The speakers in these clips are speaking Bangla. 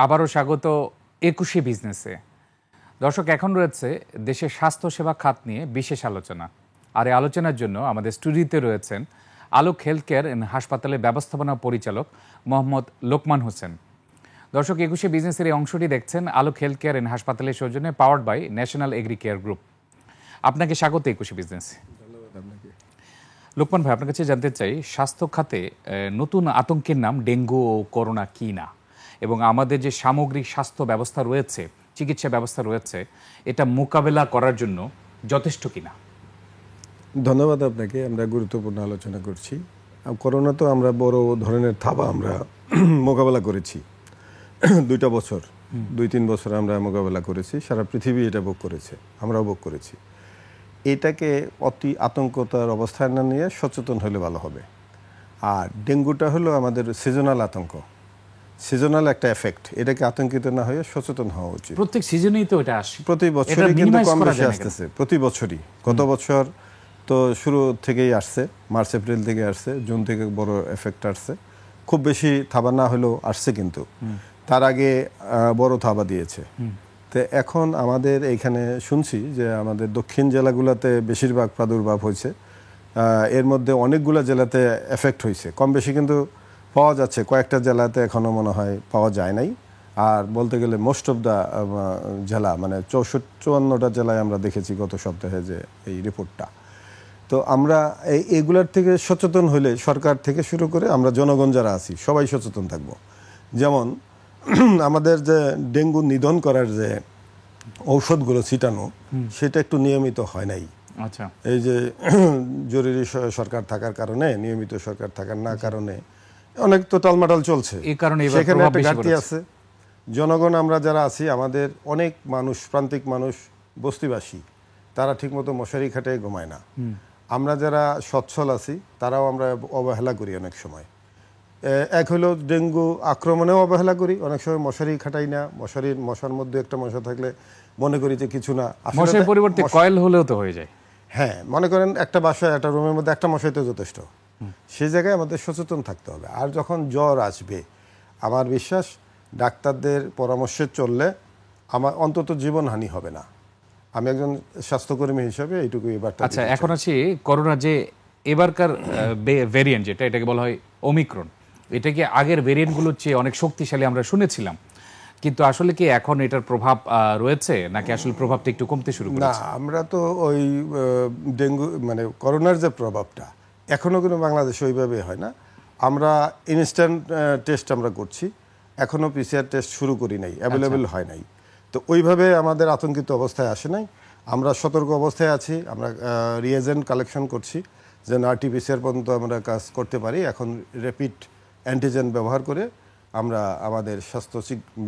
আবারও স্বাগত ২১শে বিজনেসে। দর্শক, এখন রয়েছে দেশের স্বাস্থ্যসেবা খাত নিয়ে বিশেষ আলোচনা। আর এই আলোচনার জন্য আমাদের স্টুডিওতে রয়েছেন আলোক হেলথ কেয়ার অ্যান্ড হাসপাতালের ব্যবস্থাপনা পরিচালক মোহাম্মদ লোকমান হোসেন। দর্শক, ২১শে বিজনেসের এই অংশটি দেখছেন আলোক হেলথ কেয়ার অ্যান্ড হাসপাতালের সৌজন্যে, powered by national agri care group. আপনাকে স্বাগত ২১শে বিজনেসে। লোকমান ভাই, আপনার কাছে জানতে চাই, স্বাস্থ্য খাতে নতুন আতঙ্কের নাম ডেঙ্গু ও করোনা কি না, এবং আমাদের যে সামগ্রিক স্বাস্থ্য ব্যবস্থা রয়েছে, চিকিৎসা ব্যবস্থা রয়েছে, এটা মোকাবেলা করার জন্য যথেষ্ট কিনা? ধন্যবাদ আপনাকে। আমরা গুরুত্বপূর্ণ আলোচনা করছি। করোনা তো আমরা বড় ধরনের থাবা আমরা মোকাবেলা করেছি 2 বছর, 2-3 বছর আমরা মোকাবেলা করেছি। সারা পৃথিবী এটা ভোগ করেছে, আমরাও ভোগ করেছি। এটাকে অতি আতঙ্কতার অবস্থায় না নিয়ে সচেতন হলে ভালো হবে। আর ডেঙ্গুটা হলো আমাদের সিজনাল আতঙ্ক, সিজনাল একটা এফেক্ট। এটাকে আতঙ্কিত না হয়ে সচেতন হওয়া উচিত। প্রত্যেক সিজনেই তো এটা আসে, প্রতি বছরই কিন্তু কম বেশি আসতেছে, প্রতি বছরই। গত বছর তো শুরু থেকেই আসছে, মার্চ এপ্রিল থেকে আসছে, জুন থেকে বড় এফেক্ট আসছে। খুব বেশি থাবা না হলেও আসছে, কিন্তু তার আগে বড় থাবা দিয়েছে। তো এখন আমাদের এইখানে শুনছি যে আমাদের দক্ষিণ জেলাগুলোতে বেশিরভাগ প্রাদুর্ভাব হয়েছে। এর মধ্যে অনেকগুলো জেলাতে এফেক্ট হয়েছে, কম বেশি কিন্তু পাওয়া যাচ্ছে। কয়েকটা জেলাতে এখনও মনে হয় পাওয়া যায় নাই। আর বলতে গেলে মোস্ট অফ দ্য জেলা, মানে 54টা জেলায় আমরা দেখেছি গত সপ্তাহে যে এই রিপোর্টটা। তো আমরা এইগুলার থেকে সচেতন হলে, সরকার থেকে শুরু করে আমরা জনগণ যারা আছি সবাই সচেতন থাকব। যেমন আমাদের যে ডেঙ্গু নিধন করার যে ঔষধগুলো ছিটানো, সেটা একটু নিয়মিত হয় নাই। আচ্ছা, এই যে জরুরি সরকার থাকার কারণে, নিয়মিত সরকার থাকার না কারণে অনেক তো টালমাটাল চলছে। এই কারণে সেখানে একটা ঘাটতি আছে। জনগণ আমরা যারা আছি, আমাদের অনেক মানুষ, প্রান্তিক মানুষ, বস্তিবাসী, তারা ঠিকমতো মশারি খাটে ঘুমায় না। আমরা যারা সচ্ছল আছি তারাও আমরা অবহেলা করি অনেক সময়। এক হলো ডেঙ্গু আক্রমণেও অবহেলা করি, অনেক সময় মশারি খাটাই না। মশার মধ্যে একটা মশা থাকলে মনে করি যে কিছু না, মশার পরিবর্তে কয়েল হলেও তো হয়ে যায়। হ্যাঁ, মনে করেন একটা বাসায়, একটা রুমের মধ্যে একটা মশাই তো যথেষ্ট। সেই জায়গায় আমাদের সচেতন থাকতে হবে। আর যখন জ্বর আসবে, আমার বিশ্বাস ডাক্তারদের পরামর্শে চললে আমার অন্তত জীবনহানি হবে না। আমি একজন স্বাস্থ্যকর্মী হিসাবে এইটুকু এবার। আচ্ছা, এখন আছি করোনা যে এবারকার ভেরিয়েন্ট, যেটা এটাকে বলা হয় ওমিক্রন, এটা কি আগের ভেরিয়েন্টগুলোর চেয়ে অনেক শক্তিশালী আমরা শুনেছিলাম, কিন্তু আসলে কি এখন এটার প্রভাব রয়েছে, নাকি আসলে প্রভাবটা একটু কমতে শুরু করেছে? না, আমরা তো ওই ডেঙ্গু মানে করোনার যে প্রভাবটা এখনও কিন্তু বাংলাদেশে ওইভাবে হয় না। আমরা ইনস্ট্যান্ট টেস্ট আমরা করছি, এখনও পিসিআর টেস্ট শুরু করি নাই, অ্যাভেলেবেল হয় নাই। তো ওইভাবে আমাদের আতঙ্কিত অবস্থায় আসে নাই। আমরা সতর্ক অবস্থায় আছি। আমরা রিয়েজেন্ট কালেকশন করছি যেন আরটিপিসিআর পর্যন্ত আমরা কাজ করতে পারি। এখন র্যাপিড অ্যান্টিজেন ব্যবহার করে আমরা আমাদের স্বাস্থ্য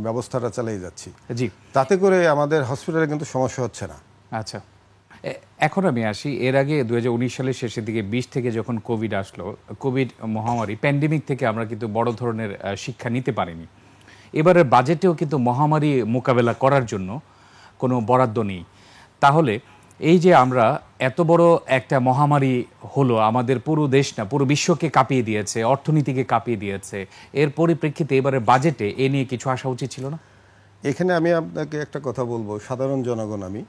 ব্যবস্থাটা চালিয়ে যাচ্ছি। জি, তাতে করে আমাদের হসপিটালে কিন্তু সমস্যা হচ্ছে না। আচ্ছা, এখন আমি আসি, এর আগে 2019 সালের শেষের দিকে 20 থেকে যখন কোভিড আসলো, কোভিড মহামারী প্যান্ডেমিক থেকে আমরা কিন্তু বড় ধরনের শিক্ষা নিতে পারিনি। এবারের বাজেটেও কিন্তু মহামারী মোকাবেলা করার জন্য কোনো বরাদ্দ নেই। তাহলে এই যে আমরা এত বড় একটা মহামারী হলো, আমাদের পুরো দেশ না পুরো বিশ্বকে কাঁপিয়ে দিয়েছে, অর্থনীতিকে কাঁপিয়ে দিয়েছে, এর পরিপ্রেক্ষিতে এবারে বাজেটে এ নিয়ে কিছু আসা উচিত ছিল না? এখানে আমি আপনাকে একটা কথা বলবো। সাধারণ জনগণ, আমি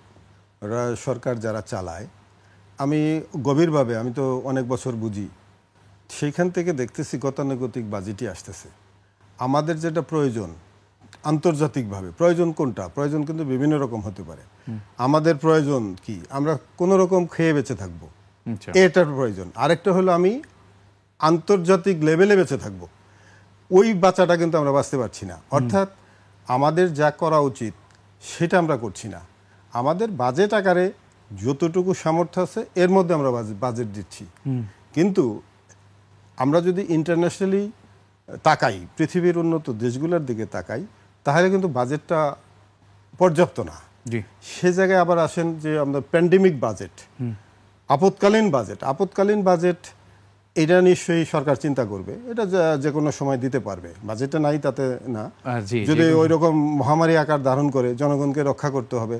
সরকার যারা চালায়, আমি গভীরভাবে, আমি তো অনেক বছর বুঝি, সেইখান থেকে দেখতেছি গতানুগতিক বাজেটই আসতেছে। আমাদের যেটা প্রয়োজন আন্তর্জাতিকভাবে, প্রয়োজন কোনটা? প্রয়োজন কিন্তু বিভিন্ন রকম হতে পারে। আমাদের প্রয়োজন কি? আমরা কোনো রকম খেয়ে বেঁচে থাকবো, এটার প্রয়োজন। আরেকটা হলো আমি আন্তর্জাতিক লেভেলে বেঁচে থাকবো, ওই বাচ্চাটা কিন্তু আমরা বাঁচতে পারছি না। অর্থাৎ আমাদের যা করা উচিত সেটা আমরা করছি না। আমাদের বাজেট আকারে যতটুকু সামর্থ্য আছে এর মধ্যে আমরা বাজেট দিচ্ছি, কিন্তু আমরা যদি ইন্টারন্যাশনালি তাকাই, পৃথিবীর উন্নত দেশগুলোর দিকে তাকাই, তাহলে কিন্তু বাজেটটা পর্যাপ্ত না। সে জায়গায় আবার আসেন যে আমাদের প্যান্ডেমিক বাজেট, আপৎকালীন বাজেট, এটা নিশ্চয়ই সরকার চিন্তা করবে। এটা যে কোনো সময় দিতে পারবে, বাজেটে নাই তাতে না। যদি ওই রকম মহামারী আকার ধারণ করে, জনগণকে রক্ষা করতে হবে,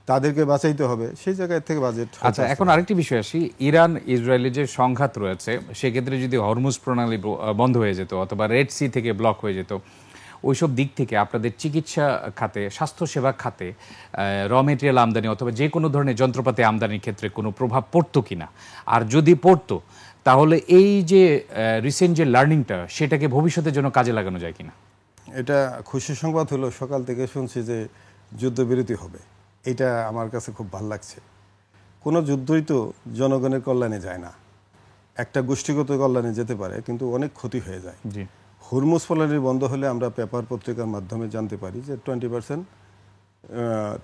তাদেরকে বাঁচাইতে হবে, সেই জায়গায় থেকে বাজেট। আচ্ছা, এখন আরেকটি বিষয় আসি, ইরান ইসরায়েলের যে সংঘাত রয়েছে, সেক্ষেত্রে যদি হরমুজ প্রণালী বন্ধ হয়ে যেত অথবা রেড সি থেকে ব্লক হয়ে যেত, ওইসব দিক থেকে আপনাদের চিকিৎসা খাতে, স্বাস্থ্যসেবা খাতে র মেটেরিয়াল আমদানি অথবা যে কোনো ধরনের যন্ত্রপাতি আমদানির ক্ষেত্রে কোনো প্রভাব পড়তো কিনা, আর যদি পড়তো তাহলে এই যে রিসেন্ট যে লার্নিংটা সেটাকে ভবিষ্যতের জন্য কাজে লাগানো যায় কিনা? এটা খুশি সংবাদ হলো, সকাল থেকে শুনছি যে যুদ্ধবিরতি হবে। এটা আমার কাছে খুব ভালো লাগছে। কোনো যুদ্ধই তো জনগণের কল্যাণে যায় না, একটা গোষ্ঠীগত কল্যাণে যেতে পারে, কিন্তু অনেক ক্ষতি হয়ে যায়। জি, হুরমুজ ফলানি বন্ধ হলে আমরা পেপার পত্রিকার মাধ্যমে জানতে পারি যে 20%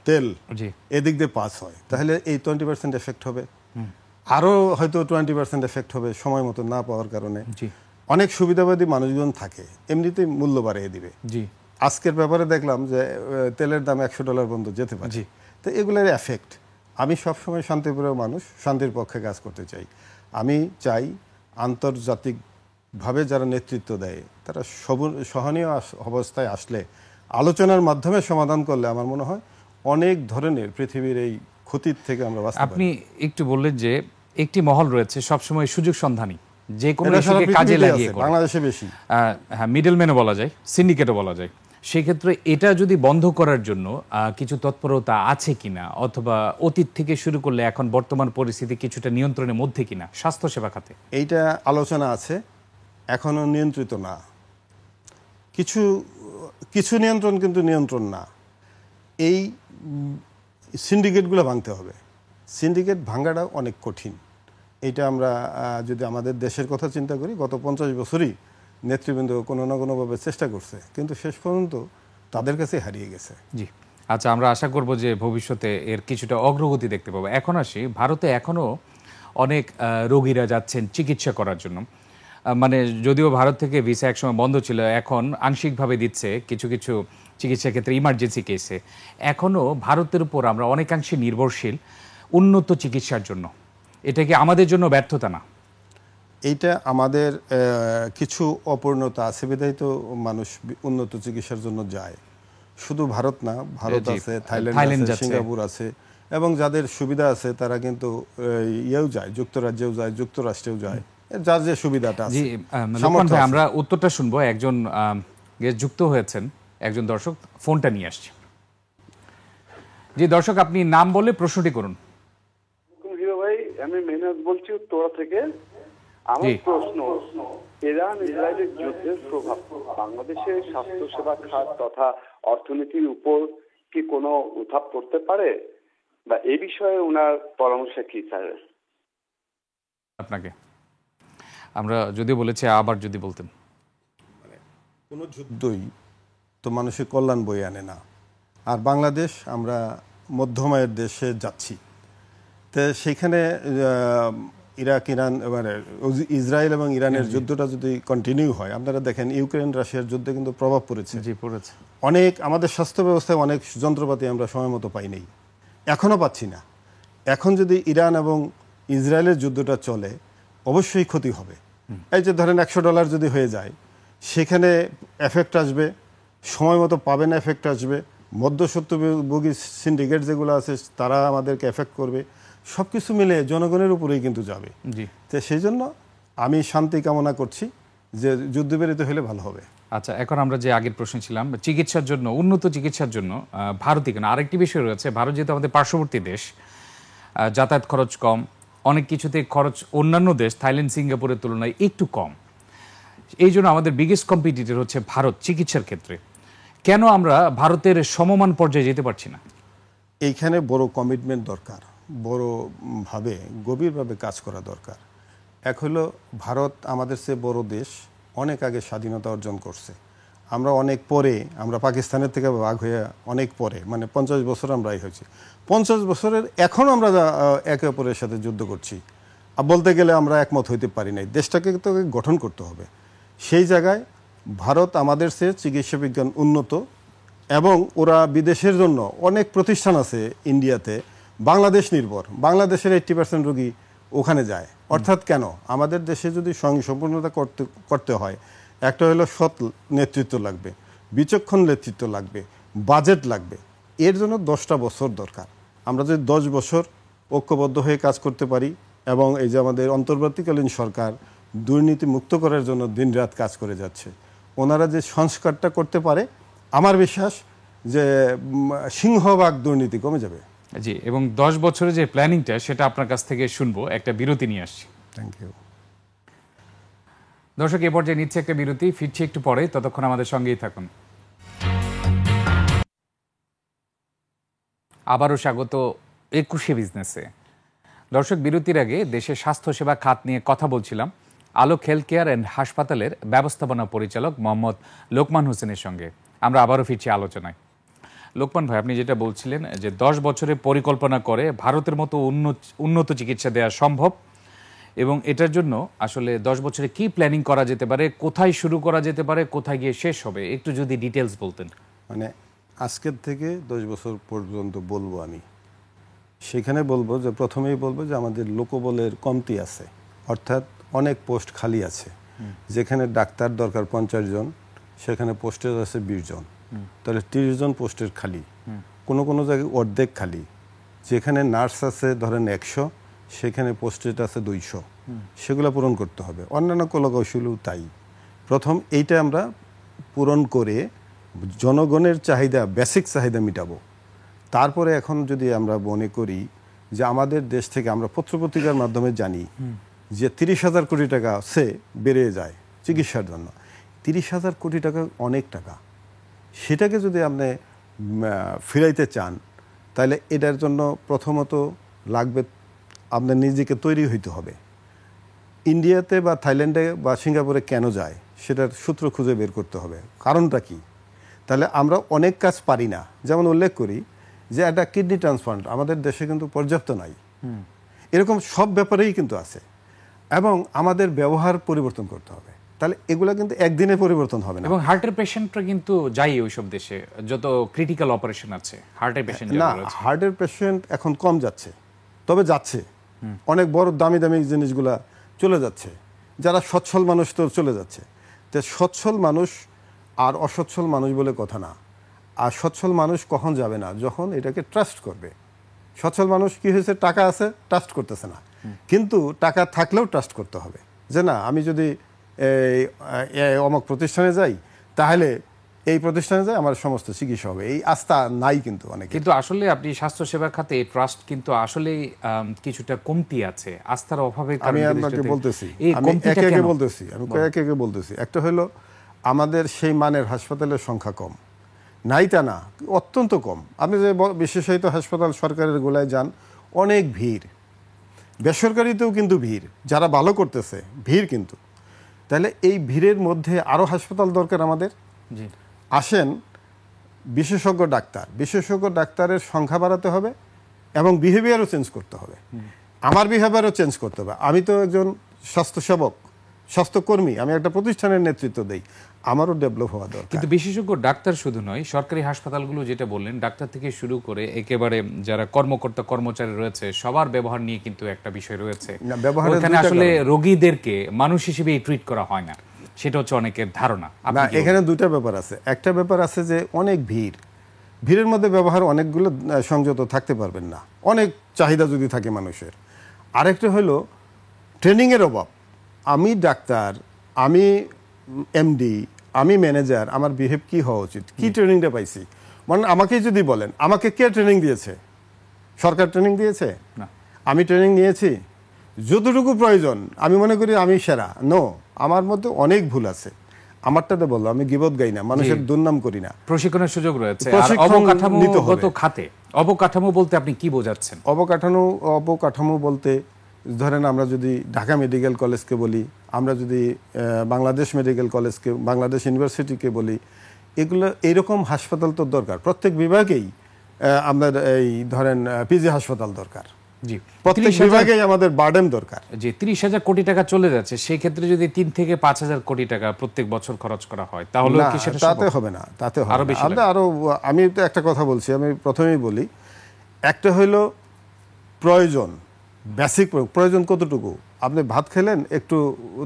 তেল জি, এদিক দিয়ে পাস হয়, তাহলে এই 20% এফেক্ট হবে, আরও হয়তো 20% এফেক্ট হবে সময় মতো না পাওয়ার কারণে। জি, অনেক সুবিধাবাদী মানুষজন থাকে, এমনিতেই মূল্য বাড়িয়ে দিবে। জি, আজকের ব্যাপারে দেখলাম যে তেলের দাম $100 পর্যন্ত যেতে পারে। জি। তো এগুলোর এফেক্ট, আমি সবসময় শান্তিপ্রিয় মানুষ, শান্তির পক্ষে কাজ করতে চাই। আমি চাই আন্তর্জাতিকভাবে যারা নেতৃত্ব দেয় তারা সহনীয় অবস্থায় আসলে, আলোচনার মাধ্যমে সমাধান করলে আমার মনে হয় অনেক ধরনের পৃথিবীর এই ক্ষতির থেকে আমরা বাঁচতে পারি। আপনি একটু বললেন যে একটি মহল রয়েছে সবসময় সুযোগ সন্ধানী, যে কোনো এটা সারা ইস্যুকে কাজে পৃথিবীতে লাগিয়ে আছে, করে। বাংলাদেশে বেশি। হ্যাঁ, মিডলম্যানও বলা যায়, সিন্ডিকেটও বলা যায়। সেক্ষেত্রে এটা যদি বন্ধ করার জন্য কিছু তৎপরতা আছে কিনা, অথবা অতীত থেকে শুরু করলে এখন বর্তমান পরিস্থিতি কিছুটা নিয়ন্ত্রণের মধ্যে কিনা স্বাস্থ্যসেবা খাতে? এইটা আলোচনা আছে, এখনো নিয়ন্ত্রিত না। কিছু কিছু নিয়ন্ত্রণ, কিন্তু নিয়ন্ত্রণ না। এই সিন্ডিকেটগুলো ভাঙতে হবে। সিন্ডিকেট ভাঙাটা অনেক কঠিন। এটা আমরা যদি আমাদের দেশের কথা চিন্তা করি, গত 50 বছরই নেতৃবৃন্দ কোনো না কোনোভাবে চেষ্টা করছে, কিন্তু শেষ পর্যন্ত তাদের কাছে হারিয়ে গেছে। জি, আচ্ছা, আমরা আশা করব যে ভবিষ্যতে এর কিছুটা অগ্রগতি দেখতে পাবো। এখন আসি, ভারতে এখনও অনেক রোগীরা যাচ্ছেন চিকিৎসা করার জন্য। মানে যদিও ভারত থেকে ভিসা একসময় বন্ধ ছিল, এখন আংশিকভাবে দিচ্ছে কিছু কিছু চিকিৎসা ক্ষেত্রে ইমার্জেন্সি কেসে। এখনও ভারতের উপর আমরা অনেকাংশে নির্ভরশীল উন্নত চিকিৎসার জন্য। এটা কি আমাদের জন্য ব্যর্থতা না? এইটা আমাদের কিছু অপূর্ণতা আছে, বিধায় তো মানুষ উন্নত চিকিৎসার জন্য যায়। শুধু ভারত না, ভারত জি, আছে, থাইল্যান্ড থাইল্যান্ড আছে, যাচ্ছে। সিঙ্গাপুর আছে, এবং যাদের সুবিধা আছে তারা কিন্তু ইয়েও যায়, যুক্তরাজ্যেও যায়, যুক্তরাষ্ট্রেও যায়, যার যে সুবিধাটা জি, আছে। লোকমান ভাই, আমরা উত্তরটা শুনবো। একজন গেস্ট যুক্ত হয়েছেন, একজন দর্শক ফোনটা নিয়ে আসছে। জি দর্শক, আপনি নাম বলে প্রশ্নটি করুন। ভাই, আমি মেহনাজ বলছি উত্তরা থেকে। আমার প্রশ্ন, ইরান ইসরায়েলের যুদ্ধের প্রভাব বাংলাদেশের স্বাস্থ্যসেবা খাত তথা অর্থনীতির উপর কি কোনো উঠাপ করতে পারে, বা এই বিষয়ে ওনার পরামর্শ কি স্যার? আপনাকে আমরা যদিও বলেছি, আবার যদি বলতেন। কোনো যুদ্ধই তো মানুষের কল্যাণ বয়ে আনে না, আর বাংলাদেশ আমরা মধ্যমায়ের দেশে যাচ্ছি। তো সেখানে ইরাক, ইরান, মানে ইসরায়েল এবং ইরানের যুদ্ধটা যদি কন্টিনিউ হয়, আপনারা দেখেন ইউক্রেন রাশিয়ার যুদ্ধে কিন্তু প্রভাব পড়েছে। জি, পড়েছে। অনেক আমাদের স্বাস্থ্য ব্যবস্থায় অনেক যন্ত্রপাতি আমরা সময় মতো পাই নাই, এখনও পাচ্ছি না। এখন যদি ইরান এবং ইসরায়েলের যুদ্ধটা চলে, অবশ্যই ক্ষতি হবে। এই যে ধরেন $100 যদি হয়ে যায়, সেখানে এফেক্ট আসবে, সময় মতো পাবে না, এফেক্ট আসবে। মধ্যস্বত্বভোগী সিন্ডিকেট যেগুলো আছে তারা আমাদেরকে এফেক্ট করবে। সব কিছু মিলে জনগণের উপরেই কিন্তু যাবে। জি, তো সেই জন্য আমি শান্তি কামনা করছি, যে যুদ্ধবিরতি হলে ভালো হবে। আচ্ছা, এখন আমরা যে আগের প্রশ্ন ছিলাম, চিকিৎসার জন্য, উন্নত চিকিৎসার জন্য ভারতই কেন? আরেকটি বিষয় রয়েছে, ভারত যেহেতু আমাদের পার্শ্ববর্তী দেশ, যাতায়াত খরচ কম, অনেক কিছুতে খরচ অন্যান্য দেশ থাইল্যান্ড, সিঙ্গাপুরের তুলনায় একটু কম। এই জন্য আমাদের বিগেস্ট কম্পিটিটর হচ্ছে ভারত চিকিৎসার ক্ষেত্রে। কেন আমরা ভারতের সমমান পর্যায়ে যেতে পারছি না? এইখানে বড় কমিটমেন্ট দরকার, বড়ভাবে গভীরভাবে কাজ করা দরকার। এক হলো, ভারত আমাদের চেয়ে বড় দেশ, অনেক আগে স্বাধীনতা অর্জন করছে। আমরা অনেক পরে, আমরা পাকিস্তানের থেকে ভাগ হয়ে অনেক পরে, মানে 50 বছর আমরা হয়েছি। 50 বছরের এখন আমরা একে অপরের সাথে যুদ্ধ করছি। বলতে গেলে আমরা একমত হইতে পারি নাই, দেশটাকে তো গঠন করতে হবে। সেই জায়গায় ভারত আমাদের চেয়ে চিকিৎসা বিজ্ঞান উন্নত, এবং ওরা বিদেশের জন্য অনেক প্রতিষ্ঠান আছে ইন্ডিয়াতে, বাংলাদেশ নির্ভর। বাংলাদেশের 80% রোগী ওখানে যায়। অর্থাৎ কেন, আমাদের দেশে যদি স্বয়ংসম্পূর্ণতা করতে হয়, একটা হলো সৎ নেতৃত্ব লাগবে, বিচক্ষণ নেতৃত্ব লাগবে, বাজেট লাগবে। এর জন্য 10টা বছর দরকার। আমরা যদি 10 বছর ঐক্যবদ্ধ হয়ে কাজ করতে পারি, এবং এই যে আমাদের অন্তর্বর্তীকালীন সরকার দুর্নীতি মুক্ত করার জন্য দিনরাত কাজ করে যাচ্ছে, ওনারা যে সংস্কারটা করতে পারে, আমার বিশ্বাস যে সিংহভাগ দুর্নীতি কমে যাবে। জি, এবং 10 বছরের যে প্ল্যানিংটা সেটা আপনার কাছ থেকে শুনবো। একটা বিরতি নিয়ে আসছি। Thank you. দর্শক, এ পর্যায়ে নিচ্ছে একটা বিরতি, ফিরছি একটু পরে, ততক্ষণ আমাদের সঙ্গেই থাকুন। আবারও স্বাগত 21শে বিজনেসে। দর্শক, বিরতির আগে দেশের স্বাস্থ্যসেবা খাত নিয়ে কথা বলছিলাম আলোক হেলথ কেয়ার অ্যান্ড হাসপাতালের ব্যবস্থাপনা পরিচালক মোহাম্মদ লোকমান হোসেনের সঙ্গে। আমরা আবারও ফিরছি আলোচনায়। লোকমান ভাই, আপনি যেটা বলছিলেন যে 10 বছরের পরিকল্পনা করে ভারতের মতো উন্নত চিকিৎসা দেওয়া সম্ভব, এবং এটার জন্য আসলে 10 বছরে কি প্ল্যানিং করা যেতে পারে, কোথায় শুরু করা যেতে পারে, কোথায় গিয়ে শেষ হবে, একটু যদি ডিটেলস বলতেন। মানে আজকের থেকে 10 বছর পর্যন্ত বলবো আমি, সেখানে বলবো যে প্রথমেই বলবো যে আমাদের লোকবলের কমতি আছে, অর্থাৎ অনেক পোস্ট খালি আছে। যেখানে ডাক্তার দরকার 50 জন, সেখানে পোস্টের আছে 20 জন, তাহলে 30 জন পোস্টের খালি। কোনো কোনো জায়গায় অর্ধেক খালি। যেখানে নার্স আছে ধরেন 100, সেখানে পোস্টেড আছে 200, সেগুলো পূরণ করতে হবে। অন্যান্য কলাকৌশলও তাই। প্রথম এইটা আমরা পূরণ করে জনগণের চাহিদা, বেসিক চাহিদা মিটাবো। তারপরে এখন যদি আমরা মনে করি যে আমাদের দেশ থেকে, আমরা পত্রপত্রিকার মাধ্যমে জানি যে 30,000 কোটি টাকা সে বেড়ে যায় চিকিৎসার জন্য। 30,000 কোটি টাকা অনেক টাকা। সেটাকে যদি আপনি ফিরাইতে চান, তাহলে এটার জন্য প্রথমত লাগবে আপনার নিজেকে তৈরি হইতে হবে। ইন্ডিয়াতে বা থাইল্যান্ডে বা সিঙ্গাপুরে কেন যায় সেটার সূত্র খুঁজে বের করতে হবে, কারণটা কি। তাহলে আমরা অনেক কাজ পারি না। যেমন উল্লেখ করি যে একটা কিডনি ট্রান্সপ্লান্ট আমাদের দেশে কিন্তু পর্যাপ্ত নাই। এরকম সব ব্যাপারেই কিন্তু আছে, এবং আমাদের ব্যবহার পরিবর্তন করতে হবে। তাহলে এগুলা কিন্তু একদিনে পরিবর্তন হবে না। এবং হার্টের পেশেন্টরা কিন্তু যাই ওইসব দেশে, যত ক্রিটিক্যাল অপারেশন আছে হার্টের পেশেন্ট না, হার্টের পেশেন্ট এখন কম যাচ্ছে, তবে যাচ্ছে। অনেক বড় দামি দামি জিনিসগুলা চলে যাচ্ছে, যারা সচ্ছল মানুষ তো চলে যাচ্ছে। তো সচ্ছল মানুষ আর অসচ্ছল মানুষ বলে কথা না। আর সচ্ছল মানুষ কখন যাবে না, যখন এটাকে ট্রাস্ট করবে। সচ্ছল মানুষ কি হয়েছে, টাকা আছে, ট্রাস্ট করতেছে না। কিন্তু টাকা থাকলেও ট্রাস্ট করতে হবে যে না, আমি যদি অমুক প্রতিষ্ঠানে যাই, তাহলে এই প্রতিষ্ঠানে যাই আমার সমস্ত চিকিৎসা হবে। এই আস্থা নাই কিন্তু অনেক। কিন্তু আসলে আপনি স্বাস্থ্যসেবা খাতে এই ট্রাস্ট কিন্তু আসলে কিছুটা কমতি আছে, আস্থার অভাবে। আমি আপনাকে বলতেছি, আমি একে একে বলতেছি। একটা হলো আমাদের সেই মানের হাসপাতালের সংখ্যা কম, নাই তা না, অত্যন্ত কম। আপনি যে বিশেষায়িত হাসপাতাল সরকারের গোলায় যান, অনেক ভিড়। বেসরকারিতেও কিন্তু ভিড়, যারা ভালো করতেছে ভিড় কিন্তু। তাহলে এই ভিড়ের মধ্যে আরও হাসপাতাল দরকার আমাদের। আসেন, বিশেষজ্ঞ ডাক্তারের সংখ্যা বাড়াতে হবে, এবং বিহেভিয়ারও চেঞ্জ করতে হবে। আমার বিহেভিয়ারও চেঞ্জ করতে হবে। আমি তো একজন স্বাস্থ্যসেবক, স্বাস্থ্যকর্মী, আমি একটা প্রতিষ্ঠানের নেতৃত্ব দেই, আমারও ডেভেলপ হওয়া দরকার। কিন্তু বিশেষজ্ঞ ডাক্তার শুধু নয়, সরকারি হাসপাতালগুলো যেটা বললেন, ডাক্তার থেকে শুরু করে একেবারে যারা কর্মকর্তা কর্মচারী রয়েছে, সবার ব্যবহার নিয়ে কিন্তু একটা বিষয় রয়েছে। এখানে আসলে রোগীদেরকে মানুষ হিসেবেই ট্রিট করা হয় না, সেটা হচ্ছে অনেকের ধারণা। না, এখানে দুইটা ব্যাপার আছে। একটা ব্যাপার আছে যে অনেক ভিড়ের মধ্যে ব্যবহার অনেকগুলো সংযত থাকতে পারবেন না, অনেক চাহিদা যদি থাকে মানুষের। আরেকটা হলো ট্রেনিংয়ের অভাব। আমি ডাক্তার, আমি এমডি, আমি ম্যানেজার, আমার বিহেভ কি হওয়া উচিত, কি ট্রেনিংটা পাইছি। মানে আমাকেই যদি বলেন, আমাকে কে ট্রেনিং দিয়েছে? সরকার ট্রেনিং দিয়েছে? না। আমি ট্রেনিং নিয়েছি যতটুকু প্রয়োজন। আমি মনে করি আমি সেরা? নো, আমার মধ্যে অনেক ভুল আছে। আমারটাতে বললো, আমি গিবত গাই না, মানুষের দুর্নাম করি না। প্রশিক্ষণের সুযোগ রয়েছে। অবকাঠামো বলতে আপনি কি বোঝাচ্ছেন? অবকাঠামো বলতে ধরেন, আমরা যদি ঢাকা মেডিকেল কলেজকে বলি, আমরা যদি বাংলাদেশ মেডিকেল কলেজকে, বাংলাদেশ ইউনিভার্সিটিকে বলি, এগুলো এইরকম হাসপাতাল তো দরকার। প্রত্যেক বিভাগেই আমাদের এই ধরেন পিজি হাসপাতাল দরকার। জি, প্রত্যেক বিভাগেই আমাদের বার্ডেন দরকার। যে 30,000 কোটি টাকা চলে যাচ্ছে, সেই ক্ষেত্রে যদি 3 থেকে 5,000 কোটি টাকা প্রত্যেক বছর খরচ করা হয়, তাহলে কি সেটা তাতে হবে না? তাতে হবে না। আমি তো একটা কথা বলছি, আমি প্রথমেই বলি, একটা হইল প্রয়োজন, বেসিক প্রয়োজন কতটুকু। আপনি ভাত খেলেন, একটু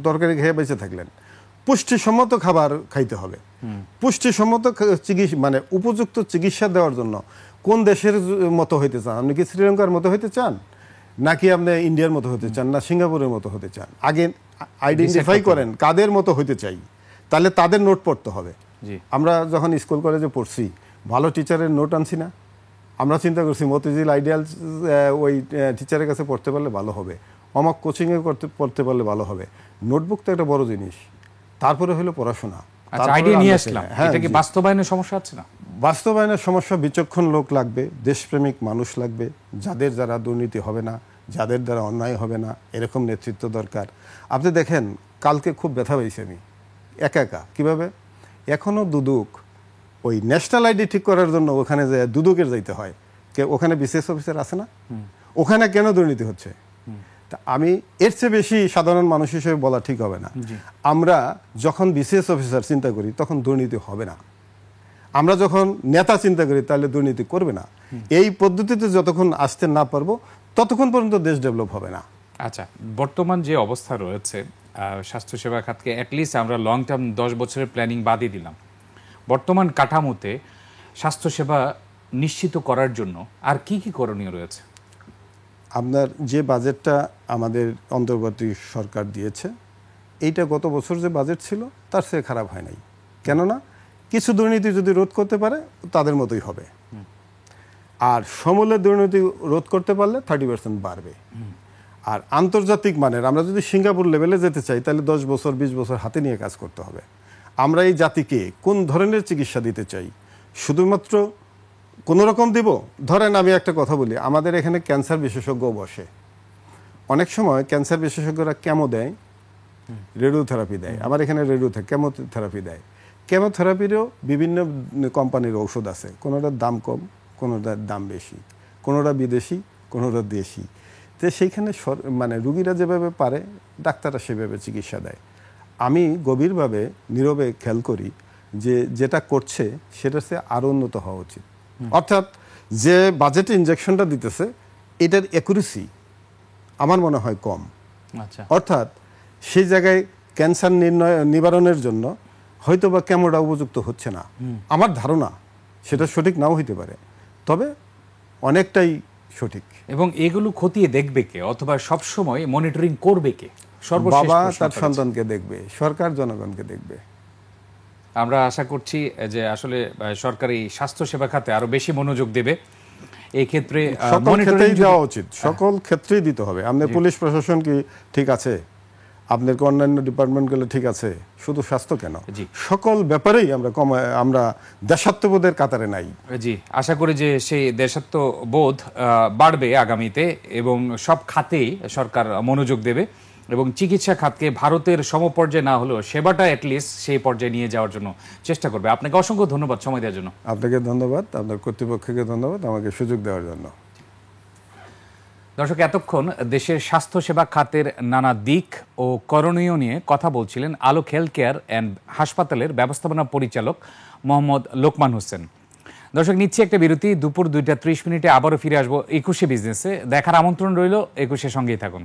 তরকারি খেয়ে বেঁচে থাকলেন, পুষ্টিসম্মত খাবার খাইতে হবে। পুষ্টিসম্মত চিকিৎসা মানে উপযুক্ত চিকিৎসা দেওয়ার জন্য কোন দেশের মতো হইতে চান? আপনি কি শ্রীলঙ্কার মতো হইতে চান, নাকি আপনি ইন্ডিয়ার মতো হতে চান, না সিঙ্গাপুরের মতো হতে চান? আগে আইডেন্টিফাই করেন কাদের মতো হইতে চাই, তাহলে তাদের নোট পড়তে হবে। জি। আমরা যখন স্কুল কলেজে পড়ছি ভালো টিচারের নোট আনছি না, আমরা চিন্তা করছি মতিঝিল আইডিয়াল ওই টিচারের কাছে পড়তে পারলে ভালো হবে, অমক কোচিংয়ে পড়তে পারলে ভালো হবে। নোটবুক তো একটা বড় জিনিস, তারপরে হলো পড়াশোনা। আচ্ছা, আইডিয়া নিয়ে আসলাম, এটা কি বাস্তবায়নের সমস্যা হচ্ছে না? বাস্তবায়নের সমস্যা, বিচক্ষণ লোক লাগবে, দেশপ্রেমিক মানুষ লাগবে, যারা দুর্নীতি হবে না, যাদের দ্বারা অন্যায় হবে না, এরকম নেতৃত্ব দরকার। আপনি দেখেন কালকে খুব ব্যথা পেয়েছি আমি একা একা। কীভাবে? এখনও দুদক ওই ন্যাশনাল আইডি ঠিক করার জন্য ওখানে যে দুদকের যাইতে হয়, ওখানে বিসিএস অফিসার আছে না, ওখানে কেন দুর্নীতি হচ্ছে? তা আমি এর চেয়ে বেশি সাধারণ মানুষ হিসেবে বলা ঠিক হবে না। আমরা যখন বিসিএস অফিসার চিন্তা করি তখন দুর্নীতি হবে না, আমরা যখন নেতা চিন্তা করি তাহলে দুর্নীতি করবে না। এই পদ্ধতিতে যতক্ষণ আসতে না পারবো ততক্ষণ পর্যন্ত দেশ ডেভেলপ হবে না। আচ্ছা, বর্তমান যে অবস্থা রয়েছে স্বাস্থ্যসেবা খাতকে অ্যাটলিস্ট আমরা লং টার্ম 10 বছরের প্ল্যানিং বাদই দিলাম, বর্তমান কাঠামোতে স্বাস্থ্যসেবা নিশ্চিত করার জন্য আর কি কি করণীয় রয়েছে? আপনার যে বাজেটটা আমাদের অন্তর্বর্তী সরকার দিয়েছে, এইটা গত বছর যে বাজেট ছিল তার চেয়ে খারাপ হয় নাই। কেননা কিছু দুর্নীতি যদি রোধ করতে পারে তাদের মতোই হবে, আর সমূলে দুর্নীতি রোধ করতে পারলে 30% বাড়বে। আর আন্তর্জাতিক মানের আমরা যদি সিঙ্গাপুর লেভেলে যেতে চাই তাহলে 10 বছর 20 বছর হাতে নিয়ে কাজ করতে হবে। আমরা এই জাতিকে কোন ধরনের চিকিৎসা দিতে চাই? শুধুমাত্র কোনো রকম দিব? ধরেন আমি একটা কথা বলি, আমাদের এখানে ক্যান্সার বিশেষজ্ঞ বসে, অনেক সময় ক্যান্সার বিশেষজ্ঞরা কেমো দেয়, রেডিওথেরাপি দেয়। আমার এখানে কেমোথেরাপি দেয়। কেমোথেরাপিরও বিভিন্ন কোম্পানির ঔষধ আছে, কোনোটার দাম কম, কোনোটার দাম বেশি, কোনোটা বিদেশি, কোনোটা দেশি। তো সেইখানে মানে রুগীরা যেভাবে পারে ডাক্তাররা সেভাবে চিকিৎসা দেয়। আমি গভীরভাবে নীরবে খেয়াল করি যে যেটা করছে সেটা সে আরও উন্নত হওয়া উচিত। অর্থাৎ যে বাজেটে ইনজেকশনটা দিতেছে এটার অ্যাকুরেসি আমার মনে হয় কম। আচ্ছা, অর্থাৎ সেই জায়গায় ক্যান্সার নিবারণের জন্য হয়তো বা কেমোটা উপযুক্ত হচ্ছে না, আমার ধারণা। সেটা সঠিক নাও হইতে পারে, তবে অনেকটাই সঠিক। এবং এগুলো খতিয়ে দেখবে কে, অথবা সবসময় মনিটরিং করবে কে? সর্বশেষ বাবা প্রশ্ন তার করেছি। সন্তানকে দেখবে, সরকার জনগণকে দেখবে। আমরা আশা করছি যে আসলে সরকারি স্বাস্থ্যসেবা খাতে আরো বেশি মনোযোগ দেবে এই ক্ষেত্রে। সকল ক্ষেত্রেই দেওয়া উচিত, সকল ক্ষেত্রেই দিতে হবে। আপনার পুলিশ প্রশাসন কি ঠিক আছে? আপনার অন্যান্য ডিপার্টমেন্টগুলো ঠিক আছে? শুধু স্বাস্থ্য কেন, সকল ব্যাপারেই আমরা দেশাত্মবোধের কাতারে নাই। জি, আশা করি যে সেই দেশাত্মবোধ বাড়বে আগামীতে এবং সব খাতেই সরকার মনোযোগ দেবে এবং চিকিৎসা খাতকে ভারতের সমপর্যায়ে না হলেও সেবাটা অ্যাটলিস্ট সেই পর্যায়ে নিয়ে যাওয়ার জন্য চেষ্টা করবে। আপনাকে অসংখ্য ধন্যবাদ সময় দেওয়ার জন্য। আপনাকে ধন্যবাদ, আপনার কর্তৃপক্ষকে ধন্যবাদ আমাকে সুযোগ দেওয়ার জন্য। দর্শক, এতক্ষণ দেশের স্বাস্থ্যসেবা খাতের নানা দিক ও করণীয় নিয়ে কথা বলছিলেন আলোক হেলথ কেয়ার অ্যান্ড হাসপাতালের ব্যবস্থাপনা পরিচালক মোহাম্মদ লোকমান হোসেন। দর্শক, নিচ্ছি একটা বিরতি। দুপুর 2টা 30 মিনিটে আবারও ফিরে আসবো 21শে বিজনেসে। দেখার আমন্ত্রণ রইল, 21শে সঙ্গেই থাকুন।